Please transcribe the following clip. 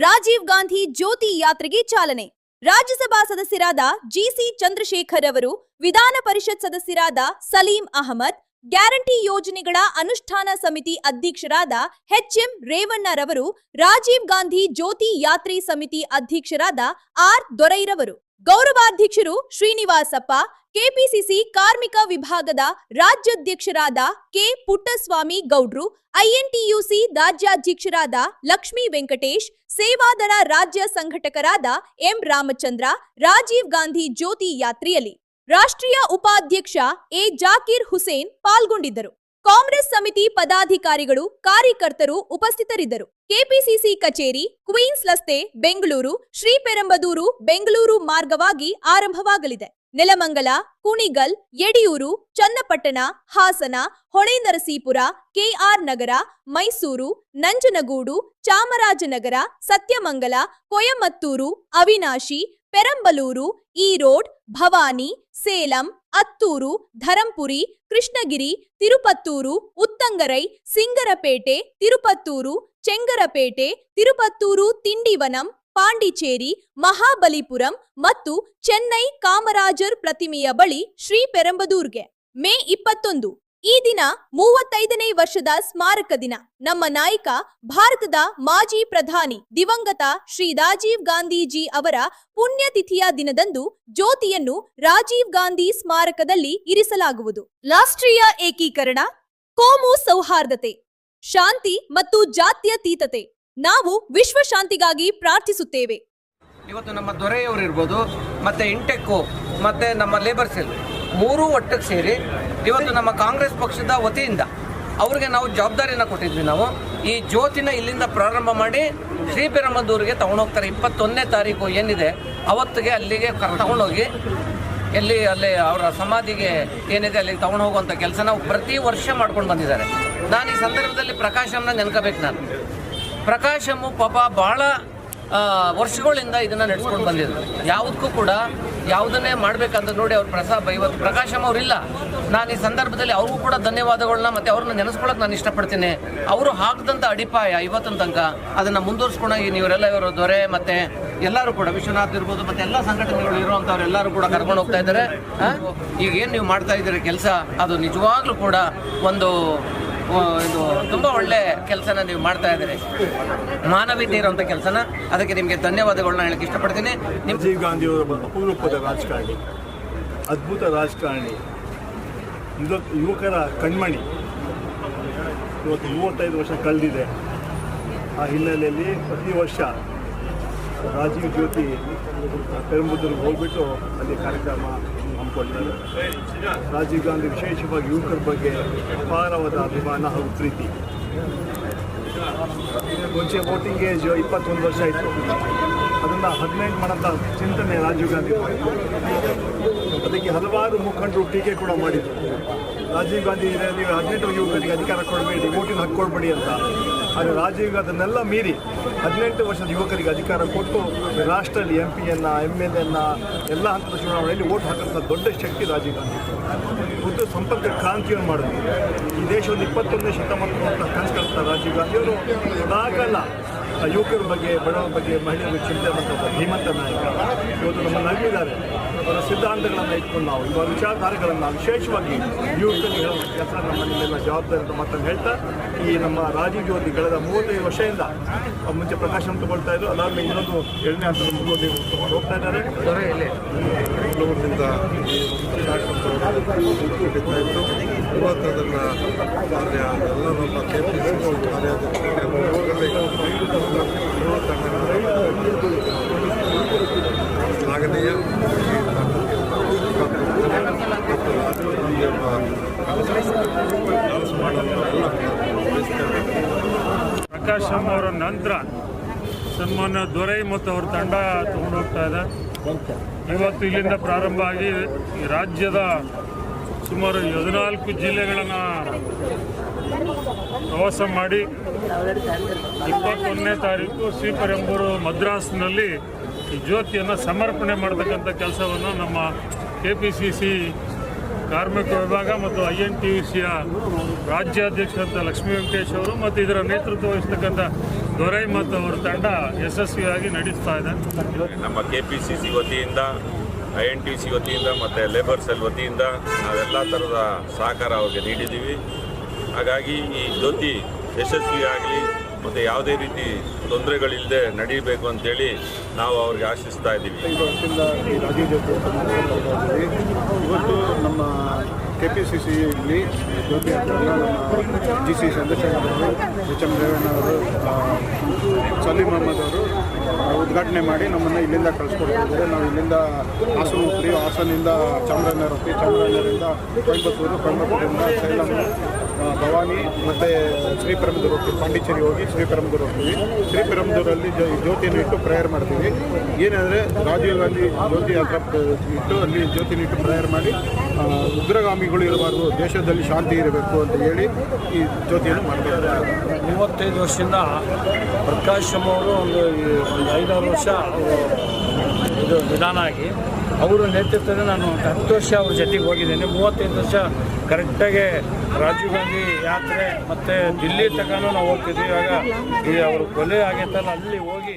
ರಾಜೀವ್ ಗಾಂಧಿ ಜ್ಯೋತಿ ಯಾತ್ರೆಗೆ ಚಾಲನೆ. ರಾಜ್ಯಸಭಾ ಸದಸ್ಯರಾದ ಜಿಸಿ ಚಂದ್ರಶೇಖರ್ ಅವರು, ವಿಧಾನ ಪರಿಷತ್ ಸದಸ್ಯರಾದ ಸಲೀಂ ಅಹಮದ್, ಗ್ಯಾರಂಟಿ ಯೋಜನೆಗಳ ಅನುಷ್ಠಾನ ಸಮಿತಿ ಅಧ್ಯಕ್ಷರಾದ ಎಚ್ಎಂ ರೇವಣ್ಣರವರು, ರಾಜೀವ್ ಗಾಂಧಿ ಜ್ಯೋತಿ ಯಾತ್ರೆ ಸಮಿತಿ ಅಧ್ಯಕ್ಷರಾದ ಆರ್ ದೊರೈರವರು, ಗೌರವಾಧ್ಯಕ್ಷರು ಶ್ರೀನಿವಾಸಪ್ಪ, ಕೆಪಿಸಿಸಿ ಕಾರ್ಮಿಕ ವಿಭಾಗದ ರಾಜ್ಯಾಧ್ಯಕ್ಷರಾದ ಕೆ ಪುಟ್ಟಸ್ವಾಮಿ ಗೌಡ್ರು, ಐಎನ್ಟಿಯುಸಿ ರಾಜ್ಯಾಧ್ಯಕ್ಷರಾದ ಲಕ್ಷ್ಮೀ ವೆಂಕಟೇಶ್, ಸೇವಾದಳ ರಾಜ್ಯ ಸಂಘಟಕರಾದ ಎಂ ರಾಮಚಂದ್ರ ರಾಜೀವ್ ಗಾಂಧಿ ಜ್ಯೋತಿ ಯಾತ್ರೆಯಲ್ಲಿ ರಾಷ್ಟ್ರೀಯ ಉಪಾಧ್ಯಕ್ಷ ಎ ಜಾಕೀರ್ ಹುಸೇನ್ ಪಾಲ್ಗೊಂಡಿದ್ದರು. ಕಾಂಗ್ರೆಸ್ ಸಮಿತಿ ಪದಾಧಿಕಾರಿಗಳು, ಕಾರ್ಯಕರ್ತರು ಉಪಸ್ಥಿತರಿದ್ದರು. ಕೆಪಿಸಿಸಿ ಕಚೇರಿ ಕ್ವೀನ್ಸ್ ರಸ್ತೆ, ಬೆಂಗಳೂರು, ಶ್ರೀಪೆರಂಬದೂರು, ಬೆಂಗಳೂರು ಮಾರ್ಗವಾಗಿ ಆರಂಭವಾಗಲಿದೆ. ನೆಲಮಂಗಲ, ಕುಣಿಗಲ್, ಯಡಿಯೂರು, ಚನ್ನಪಟ್ಟಣ, ಹಾಸನ, ಹೊಳೆನರಸೀಪುರ, ಕೆಆರ್ ನಗರ, ಮೈಸೂರು, ನಂಜನಗೂಡು, ಚಾಮರಾಜನಗರ, ಸತ್ಯಮಂಗಲ, ಕೊಯಮತ್ತೂರು, ಅವಿನಾಶಿ, ಪೆರಂಬಲೂರು, ಈರೋಡ್, ಭವಾನಿ, ಸೇಲಂ, ಅತ್ತೂರು, ಧರಂಪುರಿ, ಕೃಷ್ಣಗಿರಿ, ತಿರುಪತ್ತೂರು, ಉತ್ತಂಗರೈ, ಸಿಂಗರಪೇಟೆ, ತಿರುಪತ್ತೂರು, ಚೆಂಗರಪೇಟೆ, ತಿರುಪತ್ತೂರು, ತಿಂಡಿವನಂ, ಪಾಂಡಿಚೇರಿ, ಮಹಾಬಲಿಪುರಂ ಮತ್ತು ಚೆನ್ನೈ ಕಾಮರಾಜರ್ ಪ್ರತಿಮೆಯ ಬಳಿ ಶ್ರೀಪೆರಂಬದೂರ್ಗೆ. ಮೇ 21 ಈ ದಿನ 35ನೇ ವರ್ಷದ ಸ್ಮಾರಕ ದಿನ. ನಮ್ಮ ನಾಯಕ, ಭಾರತದ ಮಾಜಿ ಪ್ರಧಾನಿ ದಿವಂಗತ ಶ್ರೀ ರಾಜೀವ್ ಗಾಂಧೀಜಿ ಅವರ ಪುಣ್ಯತಿಥಿಯ ದಿನದಂದು ಜ್ಯೋತಿಯನ್ನು ರಾಜೀವ್ ಗಾಂಧಿ ಸ್ಮಾರಕದಲ್ಲಿ ಇರಿಸಲಾಗುವುದು. ರಾಷ್ಟ್ರೀಯ ಏಕೀಕರಣ, ಕೋಮು ಸೌಹಾರ್ದತೆ, ಶಾಂತಿ ಮತ್ತು ಜಾತ್ಯತೀತತೆ. ನಾವು ವಿಶ್ವ ಶಾಂತಿಗಾಗಿ ಪ್ರಾರ್ಥಿಸುತ್ತೇವೆ. ಇವತ್ತು ನಮ್ಮ ದೊರೆಯವರು ಇರ್ಬೋದು, ಮತ್ತೆ ಇಂಟೆಕ್ಕು, ಮತ್ತೆ ನಮ್ಮ ಲೇಬರ್ ಸೆಲ್ ಮೂರೂ ಒಟ್ಟಿಗೆ ಸೇರಿ ಇವತ್ತು ನಮ್ಮ ಕಾಂಗ್ರೆಸ್ ಪಕ್ಷದ ವತಿಯಿಂದ ಅವ್ರಿಗೆ ನಾವು ಜವಾಬ್ದಾರಿನ ಕೊಟ್ಟಿದ್ವಿ. ನಾವು ಈ ಜ್ಯೋತಿನ ಇಲ್ಲಿಂದ ಪ್ರಾರಂಭ ಮಾಡಿ ಶ್ರೀಪೆರಂಬದೂರಿಗೆ ತಗೊಂಡೋಗ್ತಾರೆ. 21ನೇ ತಾರೀಕು ಏನಿದೆ ಅವತ್ತಿಗೆ ಅಲ್ಲಿಗೆ ತಗೊಂಡೋಗಿ ಅಲ್ಲಿ ಅವರ ಸಮಾಧಿಗೆ ಏನಿದೆ ಅಲ್ಲಿಗೆ ತಗೊಂಡು ಹೋಗುವಂಥ ಕೆಲಸ ನಾವು ಪ್ರತಿ ವರ್ಷ ಮಾಡ್ಕೊಂಡು ಬಂದಿದ್ದಾರೆ. ನಾನು ಈ ಸಂದರ್ಭದಲ್ಲಿ ಪ್ರಕಾಶಮ್ನ ನೆನ್ಕೋಬೇಕು. ನಾನು ಪ್ರಕಾಶಮ್ಮು ಪಾಪ ಭಾಳ ವರ್ಷಗಳಿಂದ ಇದನ್ನು ನಡೆಸ್ಕೊಂಡು ಬಂದಿದ್ರು. ಯಾವುದಕ್ಕೂ ಕೂಡ ಯಾವುದನ್ನೇ ಮಾಡಬೇಕಂತ ನೋಡಿ ಅವ್ರು ಇವತ್ತು ಪ್ರಕಾಶಮ್ಮ ಅವರಿಲ್ಲ. ನಾನು ಈ ಸಂದರ್ಭದಲ್ಲಿ ಅವ್ರಿಗೂ ಕೂಡ ಧನ್ಯವಾದಗಳನ್ನ ಮತ್ತು ಅವ್ರನ್ನ ನೆನೆಸ್ಕೊಳ್ಳೋಕೆ ನಾನು ಇಷ್ಟಪಡ್ತೀನಿ. ಅವರು ಹಾಕಿದಂಥ ಅಡಿಪಾಯ ಇವತ್ತಿನ ತನಕ ಅದನ್ನು ಮುಂದುವರ್ಸ್ಕೊಂಡೋಗಿ ನೀವರೆಲ್ಲ ಇವರು ದೊರೆ ಮತ್ತು ಎಲ್ಲರೂ ಕೂಡ ವಿಶ್ವನಾಥ್ ಇರ್ಬೋದು ಮತ್ತು ಎಲ್ಲ ಸಂಘಟನೆಗಳು ಇರುವಂಥವ್ರು ಎಲ್ಲರೂ ಕೂಡ ಕರ್ಕೊಂಡು ಹೋಗ್ತಾ ಇದ್ದಾರೆ. ಈಗ ಏನು ನೀವು ಮಾಡ್ತಾ ಇದ್ದೀರಿ ಕೆಲಸ, ಅದು ನಿಜವಾಗ್ಲೂ ಕೂಡ ಒಂದು ಇದು ತುಂಬ ಒಳ್ಳೆ ಕೆಲಸನ ನೀವು ಮಾಡ್ತಾ ಇದ್ದೀರಿ, ಮಾನವೀಯತೆ ಇರುವಂಥ ಕೆಲಸನ. ಅದಕ್ಕೆ ನಿಮಗೆ ಧನ್ಯವಾದಗಳನ್ನ ಹೇಳಕ್ಕೆ ಇಷ್ಟಪಡ್ತೀನಿ. ರಾಜೀವ್ ಗಾಂಧಿಯವರ ಅಪರೂಪದ ರಾಜಕಾರಣಿ, ಅದ್ಭುತ ರಾಜಕಾರಣಿ, ಯುವಕರ ಕಣ್ಮಣಿ. ಇವತ್ತು 35 ವರ್ಷ ಕಳೆದಿದೆ. ಆ ಹಿನ್ನೆಲೆಯಲ್ಲಿ ಪ್ರತಿ ವರ್ಷ ರಾಜೀವ್ ಜ್ಯೋತಿ ಪೆರಂಬದೂರಿಗೆ ಹೋಗ್ಬಿಟ್ಟು ಅಲ್ಲಿ ಕಾರ್ಯಕ್ರಮ ಹಮ್ಮಿಕೊಳ್ತಾರೆ. ರಾಜೀವ್ ಗಾಂಧಿ ವಿಶೇಷವಾಗಿ ಯುವಕರ ಬಗ್ಗೆ ಅಪಾರವಾದ ಅಭಿಮಾನ ಹಾಗೂ ಪ್ರೀತಿ. ಮುಂಚೆ ವೋಟಿಂಗ್ ಏಜ್ 21 ವರ್ಷ ಇತ್ತು, ಅದನ್ನು 18 ಮಾಡೋಂಥ ಚಿಂತನೆ ರಾಜೀವ್ ಗಾಂಧಿ ಮಾಡಿದ್ರು. ಅದಕ್ಕೆ ಹಲವಾರು ಮುಖಂಡರು ಟೀಕೆ ಕೂಡ ಮಾಡಿದರು. ರಾಜೀವ್ ಗಾಂಧಿ ನೀವು 18 ಯುವಕರಿಗೆ ಅಧಿಕಾರ ಕೊಡಬೇಡಿ, ವೋಟಿನ ಹಕ್ಕು ಕೊಡಬೇಡಿ ಅಂತ. ಆದರೆ ರಾಜೀವ್ ಗಾಂಧಿ ಅದನ್ನೆಲ್ಲ ಮೀರಿ 18 ವರ್ಷದ ಯುವಕರಿಗೆ ಅಧಿಕಾರ ಕೊಟ್ಟು ರಾಷ್ಟ್ರದಲ್ಲಿ MP-ಯನ್ನು, MLA-ಯನ್ನು ಎಲ್ಲ ಹಂತದ ಚುನಾವಣೆಯಲ್ಲಿ ವೋಟ್ ಹಾಕಂಥ ದೊಡ್ಡ ಶಕ್ತಿ ರಾಜೀವ್ ಗಾಂಧಿ. ಮತ್ತು ಸಂಪರ್ಕ ಕ್ರಾಂತಿಯನ್ನು ಮಾಡಿದ್ರು. ಈ ದೇಶವನ್ನು 21ನೇ ಶತಮಾನದ ಅಂತ ಕನಸು ಕಾಣ್ತಾರೆ ರಾಜೀವ್ ಗಾಂಧಿಯವರು. ಸದಾಕಾಲ ಯುವಕರ ಬಗ್ಗೆ, ಬಡವರ ಬಗ್ಗೆ, ಮಹಿಳೆಯರ ಬಗ್ಗೆ ಚಿಂತೆ ಮಾಡ್ತಾರೆ. ಧೀಮಂತ ನಾಯಕ ಇವತ್ತು ನಮ್ಮ ನಗಿದ್ದಾರೆ. ಅವರ ಸಿದ್ಧಾಂತಗಳನ್ನು ಇಟ್ಕೊಂಡು ನಾವು ಇವರ ವಿಚಾರಧಾರೆಗಳನ್ನು ವಿಶೇಷವಾಗಿ ಯುವಕರಿಗೆ ಹೇಳುವ ಕೆಲಸ ನಮ್ಮ ನಿಮ್ಮೆಲ್ಲ ಜವಾಬ್ದಾರಿ ಅಂತ ಮಾತನ್ನು ಹೇಳ್ತಾ, ಈ ನಮ್ಮ ರಾಜೀವ್ ಜ್ಯೋತಿ ಕಳೆದ 35 ವರ್ಷದಿಂದ ಮುಂಚೆ ಪ್ರಕಾಶನ ತಗೊಳ್ತಾ ಇದ್ರು. ಅದಾದಮೇಲೆ ಇನ್ನೊಂದು 2ನೇ ಹಂತದ ಮುಂದೆ ತಗೊಂಡು ಹೋಗ್ತಾ ಇದ್ದಾರೆ. ಇವತ್ತು ಅದನ್ನು ಎಲ್ಲ ನಮ್ಮ KPCC ಶ್ಲಾಘನೀಯ. ಪ್ರಕಾಶಮ್ ಅವರ ನಂತರ ಸನ್ಮಾನ್ಯ ದೊರೈ ಮತ್ತು ಅವ್ರ ತಂಡ ತಗೊಂಡು ಹೋಗ್ತಾ ಇದೆ. ಇವತ್ತು ಇಲ್ಲಿಂದ ಪ್ರಾರಂಭ ಆಗಿ ರಾಜ್ಯದ ಸುಮಾರು 14 ಜಿಲ್ಲೆಗಳನ್ನು ಪ್ರವಾಸ ಮಾಡಿ 21ನೇ ತಾರೀಕು ಶ್ರೀಪೆರಂಬೂರು ಮದ್ರಾಸ್ನಲ್ಲಿ ಈ ಜ್ಯೋತಿಯನ್ನು ಸಮರ್ಪಣೆ ಮಾಡತಕ್ಕಂಥ ಕೆಲಸವನ್ನು ನಮ್ಮ KPCC ಕಾರ್ಮಿಕ ವಿಭಾಗ ಮತ್ತು INTUCಯ ರಾಜ್ಯಾಧ್ಯಕ್ಷರಾದ ಲಕ್ಷ್ಮೀ ವೆಂಕಟೇಶ್ ಅವರು ಮತ್ತು ಇದರ ನೇತೃತ್ವ ವಹಿಸ್ತಕ್ಕಂಥ ದೊರೈ ಮತ್ತು ಅವರ ತಂಡ ಯಶಸ್ವಿಯಾಗಿ ನಡೆಸ್ತಾ ಇದೆ. ನಮ್ಮ KPCC ವತಿಯಿಂದ, INTC ವತಿಯಿಂದ ಮತ್ತು ಲೇಬರ್ ಸೆಲ್ ವತಿಯಿಂದ ನಾವೆಲ್ಲ ಥರದ ಸಹಕಾರ ಅವ್ರಿಗೆ ನೀಡಿದ್ದೀವಿ. ಹಾಗಾಗಿ ಈ ಜ್ಯೋತಿ ಯಶಸ್ವಿಯಾಗಲಿ ಮತ್ತು ಯಾವುದೇ ರೀತಿ ತೊಂದರೆಗಳಿಲ್ಲದೆ ನಡೀಬೇಕು ಅಂತೇಳಿ ನಾವು ಅವ್ರಿಗೆ ಆಶಿಸ್ತಾ ಇದ್ದೀವಿ. 5 ವರ್ಷದಿಂದ ಈ ರಾಜೀವ್ ಜ್ಯೋತಿ ಇವತ್ತು ನಮ್ಮ KPCCಯಲ್ಲಿ ಜ್ಯೋತಿ ಹತ್ರಲ್ಲ ನಮ್ಮ GC ಚಂದ್ರಶೇಖರ್ ಅವರು, HM ರೇವಣ್ಣ ಅವರು, ಸಲೀಂ ಅಹಮದ್ ಅವರು ಉದ್ಘಾಟನೆ ಮಾಡಿ ನಮ್ಮನ್ನು ಇಲ್ಲಿಂದ ಕಳಿಸ್ಕೊಡ್ತಿದ್ದಾರೆ. ನಾವು ಇಲ್ಲಿಂದ ಹಾಸನ ಹೋಗ್ತೀವಿ, ಹಾಸನಿಂದ ಚಾಮರಾಜನಗರ ಹೋಗ್ತೀವಿ, ಚಾಮರಾಜನಗರದಿಂದ ಕೊಯಂಬತ್ತೂರು, ಕೊಯಂಬತ್ತೂರಿಂದ ಸೇಲಂ, ಭವಾನಿ ಮತ್ತು ಶ್ರೀಪೆರಂಬದೂರು ಹೋಗ್ತೀವಿ. ಪಾಂಡಿಚೇರಿ ಹೋಗಿ ಶ್ರೀಪೆರಂಬದೂರು ಹೋಗ್ತೀವಿ. ಶ್ರೀಪೆರಂಬದೂರಲ್ಲಿ ಜ್ಯೋತಿಯನ್ನು ಇಟ್ಟು ಪ್ರೇಯರ್ ಮಾಡ್ತೀವಿ. ಏನಂದರೆ ರಾಜೀವ್ ಗಾಂಧಿ ಜ್ಯೋತಿ ಹತ್ರ ಇಟ್ಟು ಅಲ್ಲಿ ಜ್ಯೋತಿನ ಇಟ್ಟು ಪ್ರೇಯರ್ ಮಾಡಿ ಉಗ್ರಗಾಮಿಗಳು ಇರಬಾರ್ದು, ದೇಶದಲ್ಲಿ ಶಾಂತಿ ಇರಬೇಕು ಅಂತ ಹೇಳಿ ಈ ಜ್ಯೋತಿಯನ್ನು ಮಾಡ್ತಿದ್ದಾರೆ. 35 ವರ್ಷದಿಂದ ಪ್ರಕಾಶ್ ಅವರು ಒಂದು 5-6 ವರ್ಷ ಇದು ನಿಧಾನ ಆಗಿ ಅವರ ನೇತೃತ್ವದಲ್ಲಿ ನಾನು 10 ವರ್ಷ ಅವ್ರ ಜೊತೆಗೆ ಹೋಗಿದ್ದೇನೆ. 35 ವರ್ಷ ಕರೆಕ್ಟಾಗಿ ರಾಜೀವ್ ಗಾಂಧಿ ಯಾತ್ರೆ ಮತ್ತು ದಿಲ್ಲಿ ತನಕ ನಾವು ಹೋಗ್ತಿದ್ವಿ. ಇವಾಗ ಈ ಅವರು ಕೊಲೆ ಆಗೈತಲ್ಲ, ಅಲ್ಲಿ ಹೋಗಿ